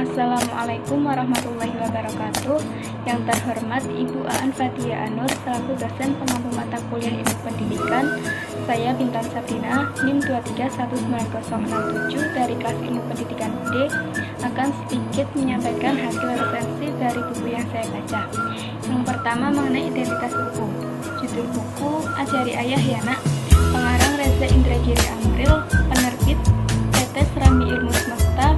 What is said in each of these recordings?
Assalamualaikum warahmatullahi wabarakatuh. Yang terhormat Ibu Aan Fathia Anur selaku dosen pengampu mata kuliah Ilmu Pendidikan. Saya Bintan Sabrina, NIM 231967 dari kelas Ilmu Pendidikan D akan sedikit menyampaikan hasil resensi dari buku yang saya baca. Yang pertama mengenai identitas buku. Judul buku Ajari Ayah Ya Nak, pengarang Reza Indragiri Amril, penerbit PT Serambi Ilmu Semesta,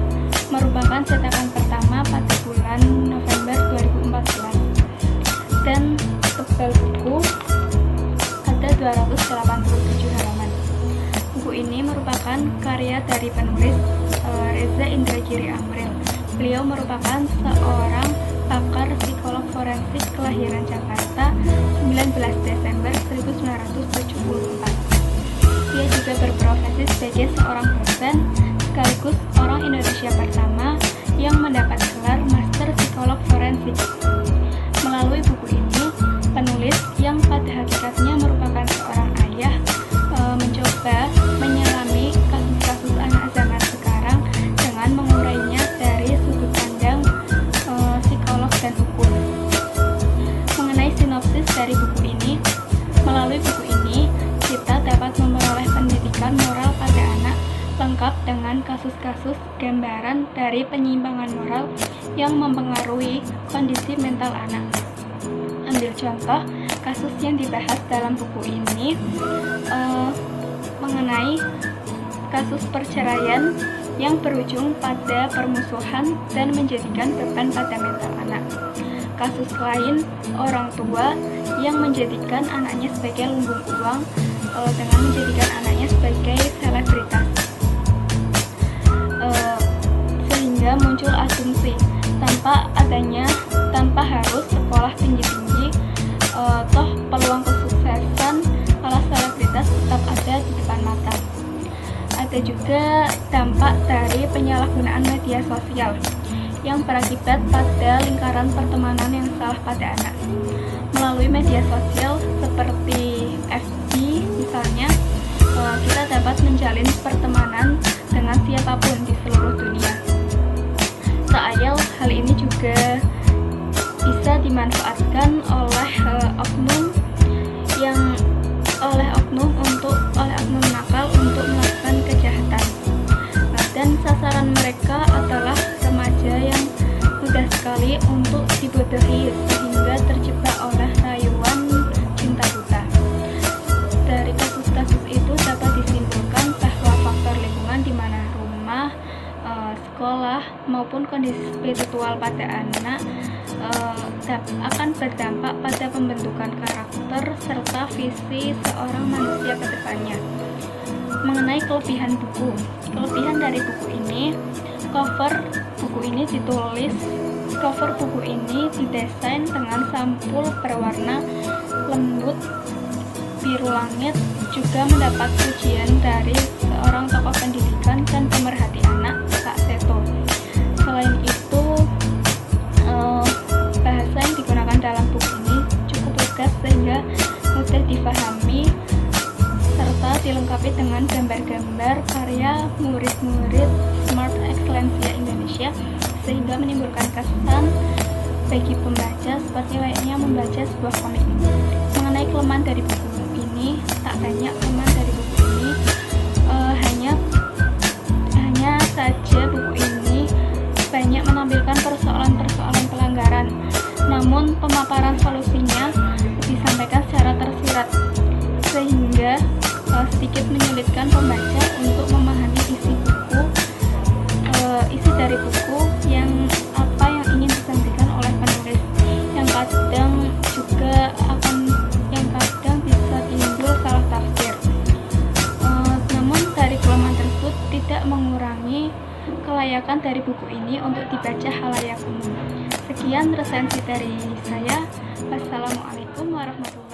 merupakan cetakan pertama pada bulan November 2014 dan tebal buku ada 287 halaman. Buku ini merupakan karya dari penulis Reza Indragiri Amril. Beliau merupakan seorang pakar psikolog forensik kelahiran Jakarta 19 Desember 1974. Dia juga berprofesi sebagai seorang dosen sekaligus orang Indonesia pertama yang mendapat gelar Master Psikolog Forensik. Melalui buku ini, penulis yang pada hakikatnya merupakan seorang ayah mencoba menyelami kasus-kasus anak zaman sekarang dengan mengurainya dari sudut pandang psikolog dan hukum. Mengenai sinopsis dari buku ini, melalui buku ini kita dapat memperoleh pendidikan moral pada anak lengkap dengan kasus-kasus gambaran dari penyimpangan moral yang mempengaruhi kondisi mental anak. Ambil contoh kasus yang dibahas dalam buku ini mengenai kasus perceraian yang berujung pada permusuhan dan menjadikan beban pada mental anak. Kasus lain, orang tua yang menjadikan anaknya sebagai lumbung uang dengan menjadikan anaknya sebagai selebritas. Sehingga muncul asumsi tanpa harus sekolah tinggi-tinggi, toh peluang kesuksesan para selebritas tetap ada di depan mata. Ada juga dampak dari penyalahgunaan media sosial yang berakibat pada lingkaran pertemanan yang salah pada anak. Melalui media sosial seperti FB misalnya, kita dapat menjalin pertemanan dengan siapapun di seluruh dunia. Tak ayal hal ini juga bisa dimanfaatkan oleh oknum nakal untuk melakukan kejahatan. Dan sasaran mereka adalah remaja yang mudah sekali untuk dibodohi sehingga terjebak oleh rayuan cinta buta. Dari kasus-kasus itu dapat disimpulkan bahwa faktor lingkungan di mana rumah, sekolah maupun kondisi spiritual pada anak akan berdampak pada pembentukan karakter serta visi seorang manusia ke depannya. Mengenai kelebihan dari buku ini, cover buku ini didesain dengan sampul berwarna lembut biru langit, juga mendapat pujian dari seorang tokoh pendidikan dan pemerhati anak, Kak Seto. Selain itu, bahasa yang digunakan dalam buku ini cukup lugas sehingga mudah dipahami serta dilengkapi dengan gambar-gambar karya murid-murid Smart Excellencia Indonesia sehingga menimbulkan kesan bagi pembaca seperti layaknya membaca sebuah komik. Mengenai kelemahan dari buku ini, tak banyak kelemahan dari buku ini, hanya saja buku ini banyak menampilkan persoalan-persoalan pelanggaran, namun pemaparan solusinya disampaikan secara tersirat sehingga sedikit menyulitkan pembaca untuk memahami isi dari buku yang ingin disampaikan oleh penulis, yang kadang bisa timbul salah tafsir. Namun dari kelemahan tersebut tidak mengurangi kelayakan dari buku ini untuk dibaca halayak umum. Sekian resensi dari saya. Wassalamualaikum warahmatullahi wabarakatuh.